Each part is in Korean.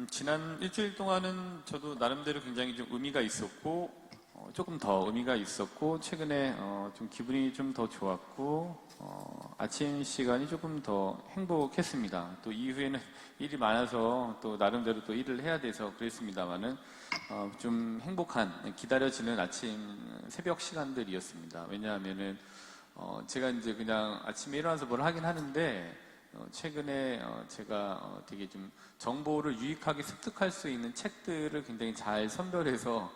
지난 일주일 동안은 저도 나름대로 굉장히 좀 의미가 있었고, 조금 더 의미가 있었고, 최근에 좀 기분이 좀 더 좋았고, 아침 시간이 조금 더 행복했습니다. 또 이후에는 일이 많아서 또 나름대로 또 일을 해야 돼서 그랬습니다만은, 좀 행복한, 기다려지는 아침 새벽 시간들이었습니다. 왜냐하면은, 제가 이제 그냥 아침에 일어나서 뭘 하긴 하는데, 최근에 제가 되게 좀 정보를 유익하게 습득할 수 있는 책들을 굉장히 잘 선별해서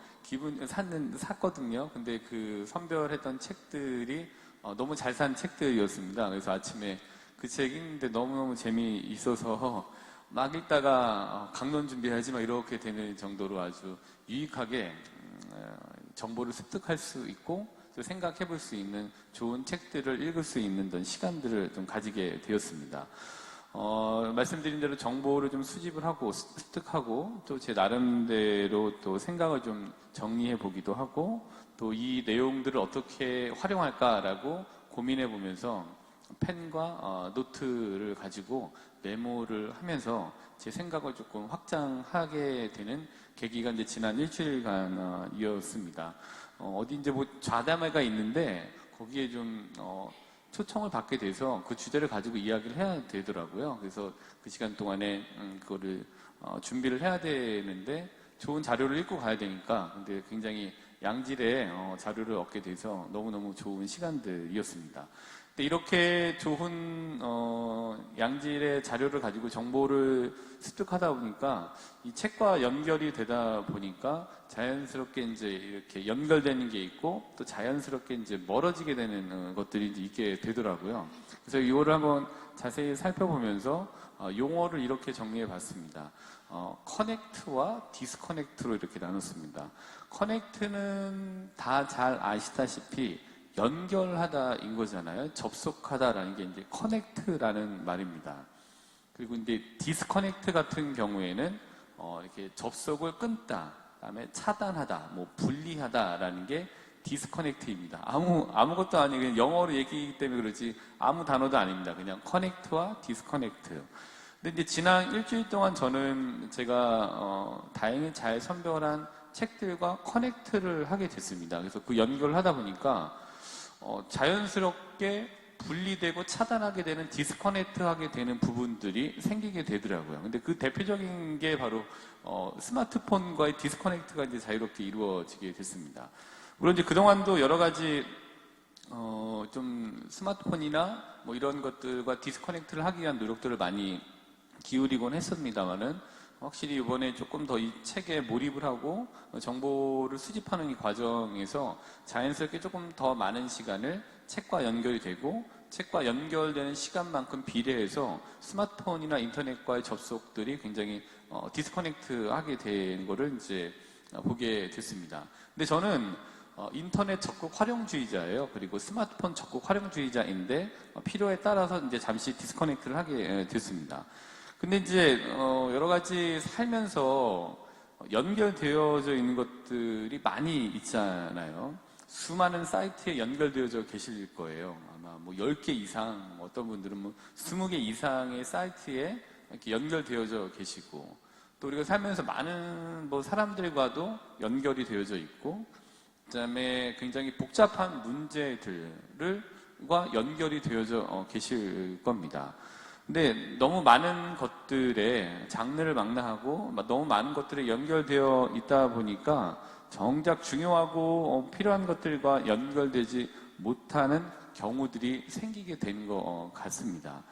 샀거든요. 근데 그 선별했던 책들이 너무 잘 산 책들이었습니다. 그래서 아침에 그 책 읽는데 너무너무 재미있어서 막 읽다가 강론 준비하지 마 이렇게 되는 정도로 아주 유익하게 정보를 습득할 수 있고 또 생각해 볼 수 있는 좋은 책들을 읽을 수 있는 그런 시간들을 좀 가지게 되었습니다. 말씀드린 대로 정보를 좀 수집을 하고 습득하고 또 제 나름대로 또 생각을 좀 정리해 보기도 하고 또 이 내용들을 어떻게 활용할까라고 고민해 보면서 펜과 노트를 가지고 메모를 하면서 제 생각을 조금 확장하게 되는 계기가 이제 지난 일주일간이었습니다. 어디 이제 뭐 좌담회가 있는데 거기에 좀 초청을 받게 돼서 그 주제를 가지고 이야기를 해야 되더라고요. 그래서 그 시간 동안에 그거를 준비를 해야 되는데 좋은 자료를 읽고 가야 되니까 근데 굉장히 양질의 자료를 얻게 돼서 너무너무 좋은 시간들이었습니다. 근데 이렇게 좋은 양질의 자료를 가지고 정보를 습득하다 보니까 이 책과 연결이 되다 보니까 자연스럽게 이제 이렇게 연결되는 게 있고 또 자연스럽게 이제 멀어지게 되는 것들이 이제 있게 되더라고요. 그래서 이거를 한번 자세히 살펴보면서 용어를 이렇게 정리해 봤습니다. 커넥트와 디스커넥트로 이렇게 나눴습니다. 커넥트는 다 잘 아시다시피 연결하다인 거잖아요. 접속하다라는 게 이제 커넥트라는 말입니다. 그리고 이제 디스커넥트 같은 경우에는 이렇게 접속을 끊다, 그다음에 차단하다, 뭐 분리하다라는 게 디스커넥트입니다. 아무것도 아니고 그냥 영어로 얘기하기 때문에 그러지 아무 단어도 아닙니다. 그냥 커넥트와 디스커넥트. 근데 이제 지난 일주일 동안 저는 제가 다행히 잘 선별한 책들과 커넥트를 하게 됐습니다. 그래서 그 연결을 하다 보니까 자연스럽게 분리되고 차단하게 되는 디스커넥트하게 되는 부분들이 생기게 되더라고요. 근데 그 대표적인 게 바로 스마트폰과의 디스커넥트가 이제 자유롭게 이루어지게 됐습니다. 물론 이제 그동안도 여러 가지 좀 스마트폰이나 뭐 이런 것들과 디스커넥트를 하기 위한 노력들을 많이 기울이곤 했습니다만은 확실히 이번에 조금 더 이 책에 몰입을 하고 정보를 수집하는 이 과정에서 자연스럽게 조금 더 많은 시간을 책과 연결이 되고 책과 연결되는 시간만큼 비례해서 스마트폰이나 인터넷과의 접속들이 굉장히 디스커넥트 하게 된 거를 이제 보게 됐습니다. 근데 저는 인터넷 적극 활용주의자예요. 그리고 스마트폰 적극 활용주의자인데 필요에 따라서 이제 잠시 디스커넥트를 하게 됐습니다. 근데 이제 여러 가지 살면서 연결되어져 있는 것들이 많이 있잖아요. 수많은 사이트에 연결되어져 계실 거예요. 아마 뭐 10개 이상, 어떤 분들은 뭐 20개 이상의 사이트에 이렇게 연결되어져 계시고, 또 우리가 살면서 많은 뭐 사람들과도 연결이 되어져 있고, 그다음에 굉장히 복잡한 문제들과 연결이 되어져 계실 겁니다. 근데 너무 많은 것들에 장르를 망라하고 너무 많은 것들에 연결되어 있다 보니까 정작 중요하고 필요한 것들과 연결되지 못하는 경우들이 생기게 되는 것 같습니다.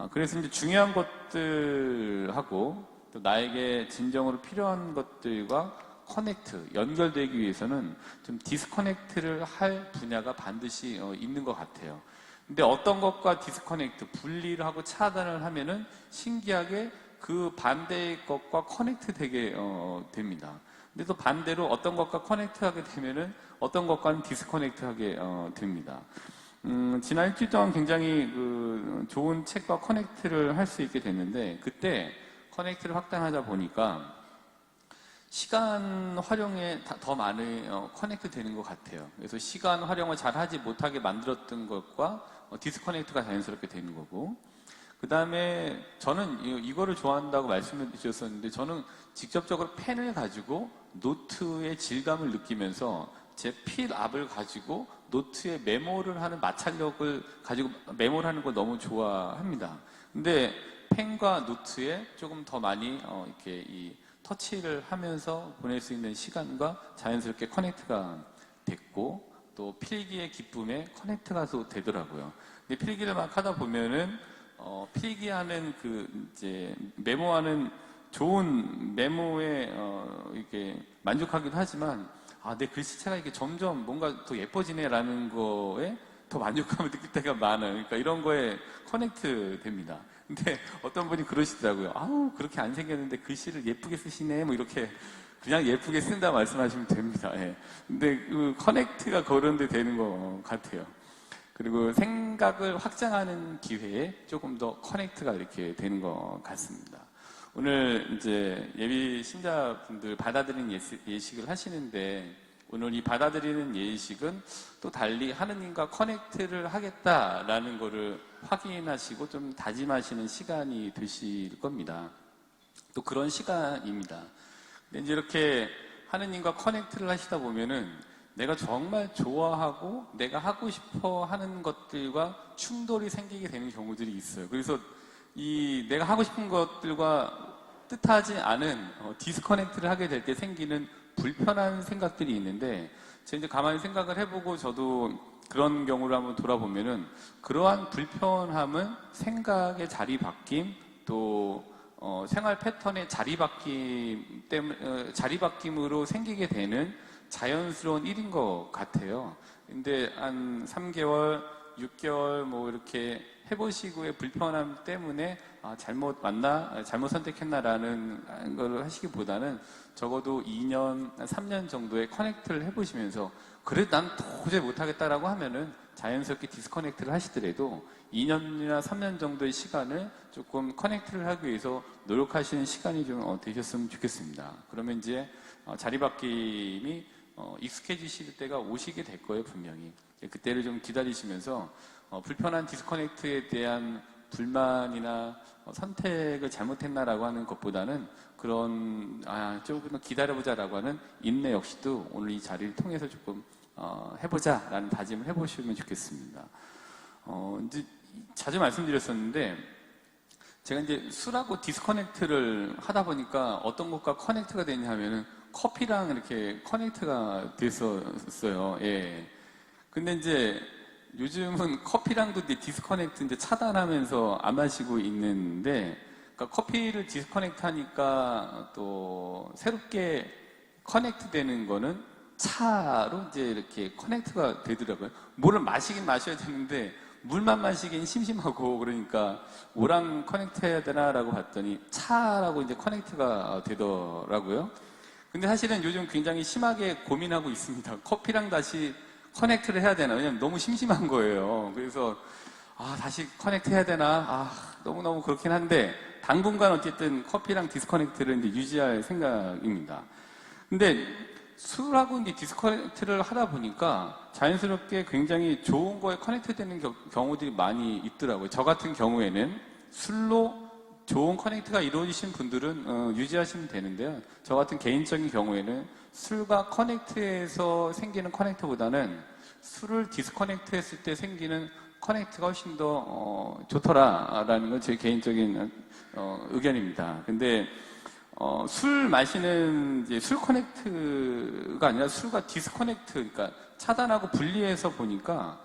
그래서 이제 중요한 것들하고 또 나에게 진정으로 필요한 것들과 커넥트, 연결되기 위해서는 좀 디스커넥트를 할 분야가 반드시 있는 것 같아요. 근데 어떤 것과 디스커넥트, 분리를 하고 차단을 하면은 신기하게 그 반대의 것과 커넥트 되게 됩니다. 근데 또 반대로 어떤 것과 커넥트 하게 되면은 어떤 것과는 디스커넥트 하게 됩니다. 지난 일주일 동안 굉장히 좋은 책과 커넥트를 할 수 있게 됐는데 그때 커넥트를 확장하다 보니까 시간 활용에 더 많이 커넥트 되는 것 같아요. 그래서 시간 활용을 잘 하지 못하게 만들었던 것과 디스커넥트가 자연스럽게 되는 거고 그 다음에 저는 이거를 좋아한다고 말씀을 드렸었는데 저는 직접적으로 펜을 가지고 노트의 질감을 느끼면서 제 필압을 가지고 노트에 메모를 하는 마찰력을 가지고 메모를 하는 걸 너무 좋아합니다. 근데 펜과 노트에 조금 더 많이 이렇게 이 터치를 하면서 보낼 수 있는 시간과 자연스럽게 커넥트가 됐고 또 필기의 기쁨에 커넥트가 또 되더라고요. 근데 필기를 막 하다 보면은 필기하는 이제 메모하는 좋은 메모에 이렇게 만족하기도 하지만 내 글씨체가 이게 점점 뭔가 더 예뻐지네라는 거에 더 만족감을 느낄 때가 많아요. 그러니까 이런 거에 커넥트 됩니다. 근데 어떤 분이 그러시더라고요. 아우, 그렇게 안 생겼는데 글씨를 예쁘게 쓰시네. 뭐 이렇게 그냥 예쁘게 쓴다 말씀하시면 됩니다. 예. 근데 그 커넥트가 그런 데 되는 것 같아요. 그리고 생각을 확장하는 기회에 조금 더 커넥트가 이렇게 되는 것 같습니다. 오늘 이제 예비 신자분들 받아들이는 예식을 하시는데 오늘 이 받아들이는 예식은 또 달리 하느님과 커넥트를 하겠다라는 거를 확인하시고 좀 다짐하시는 시간이 되실 겁니다. 또 그런 시간입니다. 근데 이제 이렇게 하느님과 커넥트를 하시다 보면은 내가 정말 좋아하고 내가 하고 싶어 하는 것들과 충돌이 생기게 되는 경우들이 있어요. 그래서 이 내가 하고 싶은 것들과 뜻하지 않은 디스커넥트를 하게 될 때 생기는 불편한 생각들이 있는데 제가 이제 가만히 생각을 해보고 저도 그런 경우를 한번 돌아보면은 그러한 불편함은 생각의 자리 바뀜 또 생활 패턴의 자리 바뀜 때문에 자리 바뀜으로 생기게 되는 자연스러운 일인 것 같아요. 근데 한 3개월, 6개월 뭐 이렇게 해보시고의 불편함 때문에 잘못 만나, 잘못 선택했나라는 걸 하시기보다는 적어도 2년, 3년 정도의 커넥트를 해보시면서 그래 난 도저히 못하겠다라고 하면은 자연스럽게 디스커넥트를 하시더라도 2년이나 3년 정도의 시간을 조금 커넥트를 하기 위해서 노력하시는 시간이 좀 되셨으면 좋겠습니다. 그러면 이제 자리 바뀜이 익숙해지실 때가 오시게 될 거예요, 분명히. 그때를 좀 기다리시면서 불편한 디스커넥트에 대한 불만이나 선택을 잘못했나라고 하는 것보다는 그런 조금 더 기다려보자라고 하는 인내 역시도 오늘 이 자리를 통해서 조금 해보자라는 다짐을 해보시면 좋겠습니다. 이제 자주 말씀드렸었는데 제가 이제 술하고 디스커넥트를 하다 보니까 어떤 것과 커넥트가 되냐 하면은 커피랑 이렇게 커넥트가 됐었어요. 예. 근데 이제 요즘은 커피랑도 이제 디스커넥트 이제 차단하면서 안 마시고 있는데, 그러니까 커피를 디스커넥트 하니까 또 새롭게 커넥트 되는 거는 차로 이제 이렇게 커넥트가 되더라고요. 물을 마시긴 마셔야 되는데, 물만 마시긴 심심하고, 그러니까 뭐랑 커넥트 해야 되나라고 봤더니 차라고 이제 커넥트가 되더라고요. 근데 사실은 요즘 굉장히 심하게 고민하고 있습니다. 커피랑 다시 커넥트를 해야 되나? 왜냐면 너무 심심한 거예요. 그래서 다시 커넥트 해야 되나? 너무너무 그렇긴 한데 당분간 어쨌든 커피랑 디스커넥트를 이제 유지할 생각입니다. 근데 술하고 이제 디스커넥트를 하다 보니까 자연스럽게 굉장히 좋은 거에 커넥트 되는 경우들이 많이 있더라고요. 저 같은 경우에는 술로 좋은 커넥트가 이루어지신 분들은 유지하시면 되는데요. 저 같은 개인적인 경우에는 술과 커넥트에서 생기는 커넥트보다는 술을 디스커넥트 했을 때 생기는 커넥트가 훨씬 더 좋더라라는 건 제 개인적인 의견입니다. 근데 술 마시는 이제 술 커넥트가 아니라 술과 디스커넥트, 그러니까 차단하고 분리해서 보니까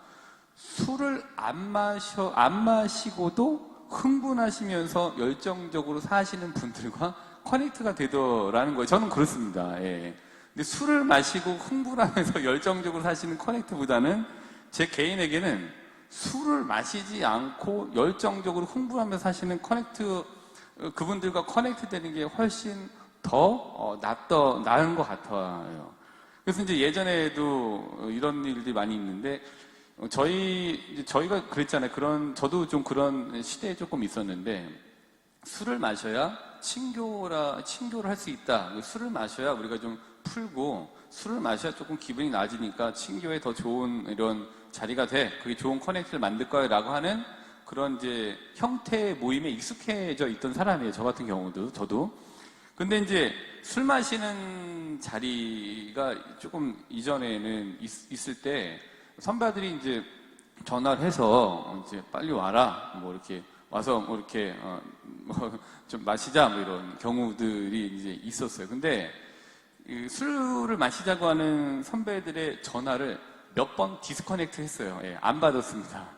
술을 안 마시고도 흥분하시면서 열정적으로 사시는 분들과 커넥트가 되더라는 거예요. 저는 그렇습니다. 예. 근데 술을 마시고 흥분하면서 열정적으로 사시는 커넥트보다는 제 개인에게는 술을 마시지 않고 열정적으로 흥분하면서 사시는 커넥트, 그분들과 커넥트 되는 게 훨씬 더 나은 것 같아요. 그래서 이제 예전에도 이런 일들이 많이 있는데, 저희가 그랬잖아요. 저도 좀 그런 시대에 조금 있었는데, 술을 마셔야 친교를 할 수 있다. 술을 마셔야 우리가 좀 풀고, 술을 마셔야 조금 기분이 나아지니까 친교에 더 좋은 이런 자리가 돼. 그게 좋은 커넥트를 만들 거야. 라고 하는 그런 이제 형태의 모임에 익숙해져 있던 사람이에요. 저 같은 경우도, 저도. 근데 이제 술 마시는 자리가 조금 이전에는 있을 때 선배들이 이제 전화를 해서 이제 빨리 와라, 뭐 이렇게 와서 뭐 이렇게 뭐 좀 마시자, 뭐 이런 경우들이 이제 있었어요. 근데 술을 마시자고 하는 선배들의 전화를 몇 번 디스커넥트 했어요. 예, 안 받았습니다.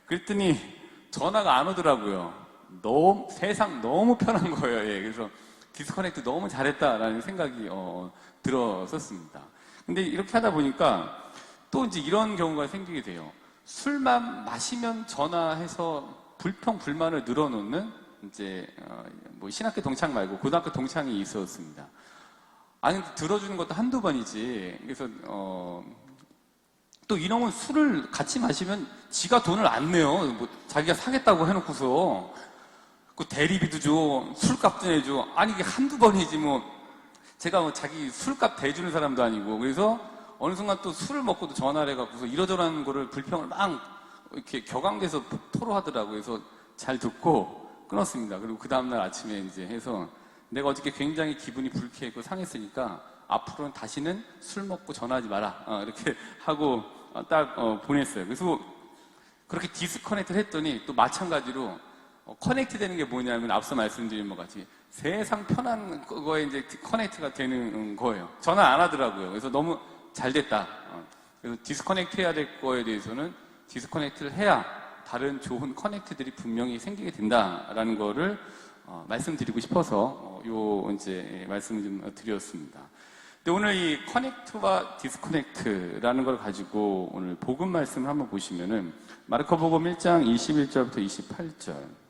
그랬더니 전화가 안 오더라고요. 세상 너무 편한 거예요. 예, 그래서 디스커넥트 너무 잘했다라는 생각이 들었었습니다. 근데 이렇게 하다 보니까 또 이제 이런 경우가 생기게 돼요. 술만 마시면 전화해서 불평불만을 늘어놓는 이제 뭐 신학교 동창 말고 고등학교 동창이 있었습니다. 아니, 들어주는 것도 한두 번이지. 그래서 또 이놈은 술을 같이 마시면 지가 돈을 안 내요. 뭐 자기가 사겠다고 해놓고서 그 대리비도 줘, 술값도 내줘. 아니, 이게 한두 번이지 뭐. 제가 뭐 자기 술값 대주는 사람도 아니고. 그래서 어느 순간 또 술을 먹고도 전화를 해갖고서 이러저러한 거를 불평을 막 이렇게 격앙돼서 토로하더라고요. 그래서 잘 듣고 끊었습니다. 그리고 그 다음날 아침에 이제 해서 내가 어저께 굉장히 기분이 불쾌했고 상했으니까 앞으로는 다시는 술 먹고 전화하지 마라. 이렇게 하고 딱 보냈어요. 그래서 그렇게 디스커넥트를 했더니 또 마찬가지로 커넥트 되는 게 뭐냐면 앞서 말씀드린 것 같이 세상 편한 거에 이제 커넥트가 되는 거예요. 전화 안 하더라고요. 그래서 너무 잘 됐다. 그래서 디스커넥트 해야 될 거에 대해서는 디스커넥트를 해야 다른 좋은 커넥트들이 분명히 생기게 된다라는 거를 말씀드리고 싶어서 요 이제 말씀을 좀 드렸습니다. 근데 오늘 이 커넥트와 디스커넥트라는 걸 가지고 오늘 복음 말씀을 한번 보시면은 마르코복음 1장 21절부터 28절.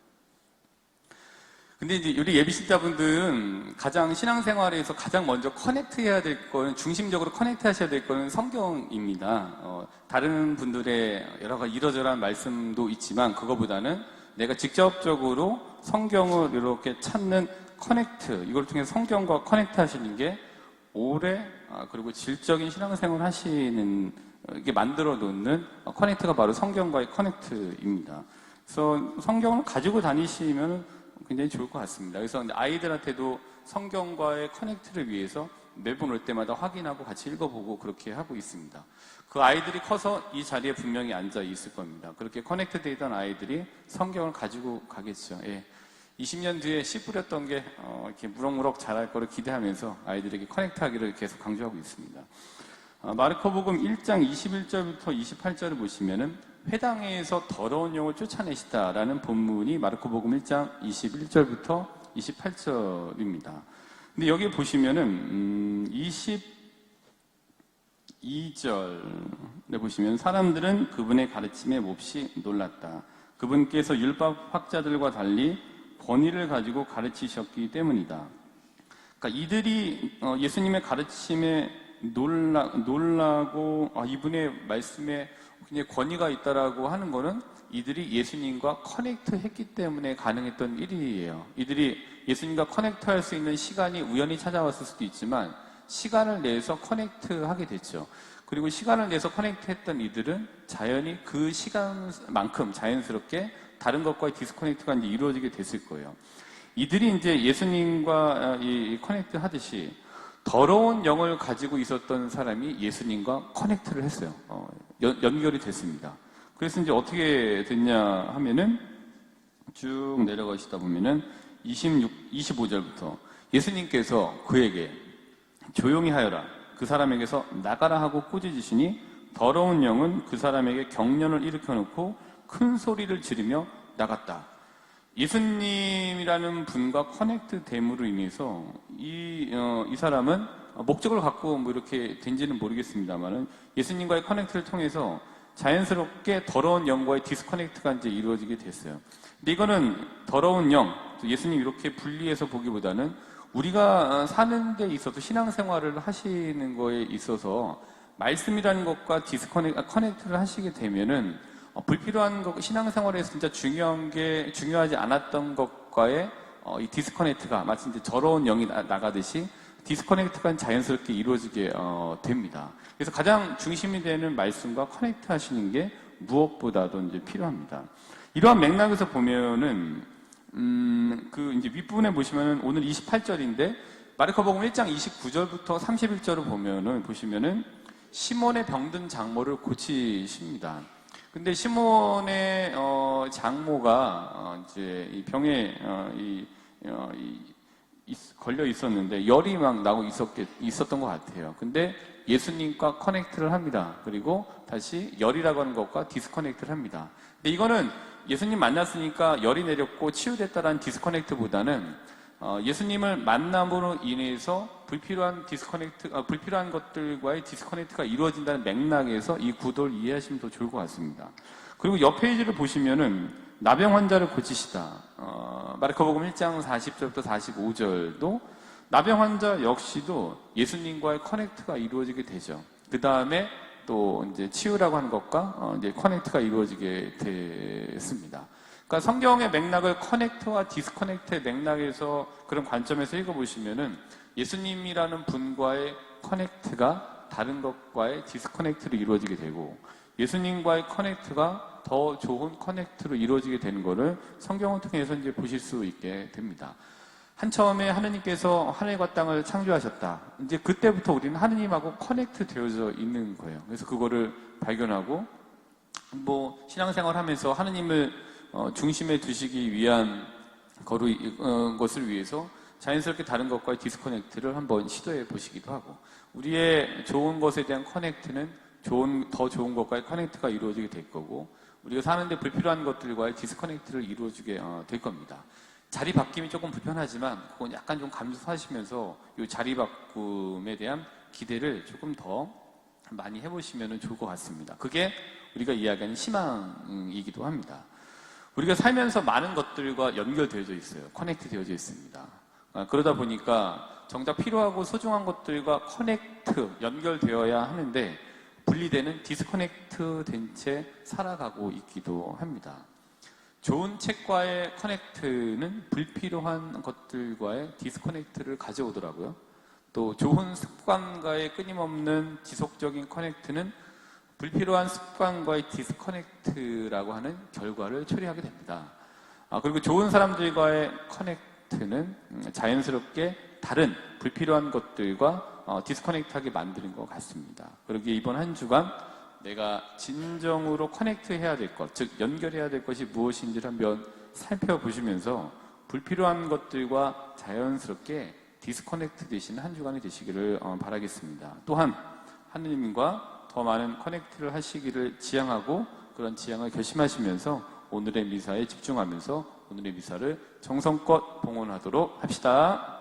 근데 이제 우리 예비신자분들은 가장 신앙생활에서 가장 먼저 커넥트 해야 될 거는, 중심적으로 커넥트 하셔야 될 거는 성경입니다. 다른 분들의 여러 가지 이러저러한 말씀도 있지만 그거보다는 내가 직접적으로 성경을 이렇게 찾는 커넥트, 이걸 통해 성경과 커넥트 하시는 게 오래 그리고 질적인 신앙생활 하시는 이게 만들어 놓는 커넥트가 바로 성경과의 커넥트입니다. 그래서 성경을 가지고 다니시면 굉장히 좋을 것 같습니다. 그래서 아이들한테도 성경과의 커넥트를 위해서 매번 올 때마다 확인하고 같이 읽어보고 그렇게 하고 있습니다. 그 아이들이 커서 이 자리에 분명히 앉아 있을 겁니다. 그렇게 커넥트 되어 있던 아이들이 성경을 가지고 가겠죠. 예. 20년 뒤에 씨 뿌렸던 게 이렇게 무럭무럭 자랄 거를 기대하면서 아이들에게 커넥트하기를 계속 강조하고 있습니다. 마르코복음 1장 21절부터 28절을 보시면은 회당에서 더러운 영을 쫓아내시다라는 본문이 마르코복음 1장 21절부터 28절입니다. 근데 여기 보시면은 22절에 보시면 사람들은 그분의 가르침에 몹시 놀랐다. 그분께서 율법 학자들과 달리 권위를 가지고 가르치셨기 때문이다. 그러니까 이들이 예수님의 가르침에 놀라고 이분의 말씀에 굉장히 권위가 있다라고 하는 거는 이들이 예수님과 커넥트 했기 때문에 가능했던 일이에요. 이들이 예수님과 커넥트 할 수 있는 시간이 우연히 찾아왔을 수도 있지만 시간을 내서 커넥트 하게 됐죠. 그리고 시간을 내서 커넥트 했던 이들은 자연히 그 시간만큼 자연스럽게 다른 것과의 디스커넥트가 이제 이루어지게 됐을 거예요. 이들이 이제 예수님과 이 커넥트 하듯이 더러운 영을 가지고 있었던 사람이 예수님과 커넥트를 했어요. 연결이 됐습니다. 그래서 이제 어떻게 됐냐 하면은 쭉 내려가시다 보면은 25절부터 예수님께서 그에게 조용히 하여라. 그 사람에게서 나가라 하고 꾸짖으시니 더러운 영은 그 사람에게 경련을 일으켜 놓고 큰 소리를 지르며 나갔다. 예수님이라는 분과 커넥트 됨으로 인해서 이 사람은 목적을 갖고 뭐 이렇게 된지는 모르겠습니다만은 예수님과의 커넥트를 통해서 자연스럽게 더러운 영과의 디스커넥트가 이제 이루어지게 됐어요. 근데 이거는 더러운 영, 예수님 이렇게 분리해서 보기보다는 우리가 사는 데 있어서 신앙생활을 하시는 거에 있어서 말씀이라는 것과 커넥트를 하시게 되면은 불필요한 것, 신앙생활에서 진짜 중요하지 않았던 것과의 이 디스커넥트가 마치 이제 더러운 영이 나가듯이 디스커넥트가 자연스럽게 이루어지게 됩니다. 그래서 가장 중심이 되는 말씀과 커넥트 하시는 게 무엇보다도 이제 필요합니다. 이러한 맥락에서 보면은 그 이제 윗부분에 보시면은 오늘 28절인데 마르코복음 1장 29절부터 31절을 보시면은 시몬의 병든 장모를 고치십니다. 근데 시몬의 장모가 이제 이 병에 걸려 있었는데 열이 막 나고 있었던 것 같아요. 근데 예수님과 커넥트를 합니다. 그리고 다시 열이라고 하는 것과 디스커넥트를 합니다. 근데 이거는 예수님 만났으니까 열이 내렸고 치유됐다라는 디스커넥트보다는 예수님을 만남으로 인해서 불필요한 것들과의 디스커넥트가 이루어진다는 맥락에서 이 구도를 이해하시면 더 좋을 것 같습니다. 그리고 옆 페이지를 보시면은 나병 환자를 고치시다. 마르코복음 1장 40절부터 45절도 나병 환자 역시도 예수님과의 커넥트가 이루어지게 되죠. 그 다음에 또 이제 치유라고 하는 것과 이제 커넥트가 이루어지게 됐습니다. 그러니까 성경의 맥락을 커넥트와 디스커넥트의 맥락에서 그런 관점에서 읽어보시면은 예수님이라는 분과의 커넥트가 다른 것과의 디스커넥트로 이루어지게 되고 예수님과의 커넥트가 더 좋은 커넥트로 이루어지게 되는 것을 성경을 통해서 이제 보실 수 있게 됩니다. 처음에 하느님께서 하늘과 땅을 창조하셨다. 이제 그때부터 우리는 하느님하고 커넥트 되어져 있는 거예요. 그래서 그거를 발견하고 신앙생활 하면서 하느님을 중심에 두시기 위한 것을 위해서 자연스럽게 다른 것과의 디스커넥트를 한번 시도해 보시기도 하고 우리의 좋은 것에 대한 커넥트는 더 좋은 것과의 커넥트가 이루어지게 될 거고 우리가 사는데 불필요한 것들과의 디스커넥트를 이루어지게 될 겁니다. 자리 바뀜이 조금 불편하지만 그건 약간 좀 감수하시면서 이 자리 바꿈에 대한 기대를 조금 더 많이 해보시면 좋을 것 같습니다. 그게 우리가 이야기하는 희망이기도 합니다. 우리가 살면서 많은 것들과 연결되어져 있어요. 커넥트 되어져 있습니다. 그러다 보니까 정작 필요하고 소중한 것들과 연결되어야 하는데 분리되는 디스커넥트 된 채 살아가고 있기도 합니다. 좋은 책과의 커넥트는 불필요한 것들과의 디스커넥트를 가져오더라고요. 또 좋은 습관과의 끊임없는 지속적인 커넥트는 불필요한 습관과의 디스커넥트라고 하는 결과를 초래하게 됩니다. 그리고 좋은 사람들과의 커넥트는 자연스럽게 다른 불필요한 것들과 디스커넥트하게 만드는 것 같습니다. 그러기에 이번 한 주간 내가 진정으로 커넥트해야 될 것, 즉 연결해야 될 것이 무엇인지를 한번 살펴보시면서 불필요한 것들과 자연스럽게 디스커넥트 되시는 한 주간이 되시기를 바라겠습니다. 또한 하느님과 더 많은 커넥트를 하시기를 지향하고 그런 지향을 결심하시면서 오늘의 미사에 집중하면서 오늘의 미사를 정성껏 봉헌하도록 합시다.